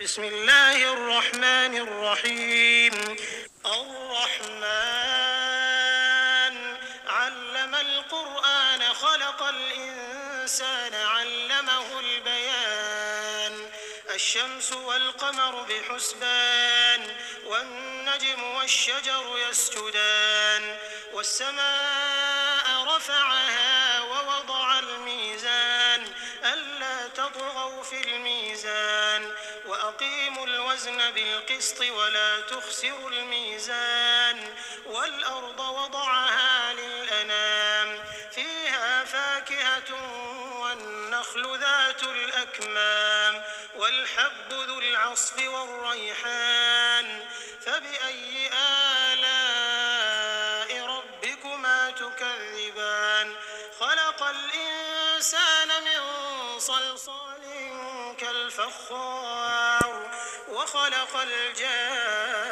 بسم الله الرحمن الرحيم. الرحمن علم القرآن خلق الإنسان علمه البيان. الشمس والقمر بحسبان والنجم والشجر يسجدان والسماء رفعها ووضع الميزان ألا تطغوا في الميزان وأقيموا الوزن بالقسط ولا تخسروا الميزان والأرض وضعها للأنام فيها فاكهة والنخل ذات الأكمام والحب ذو العصف والريحان فبأي آلاء ربكما تكذبان خلق الإنسان من صلصال كالفخار وخلق الجان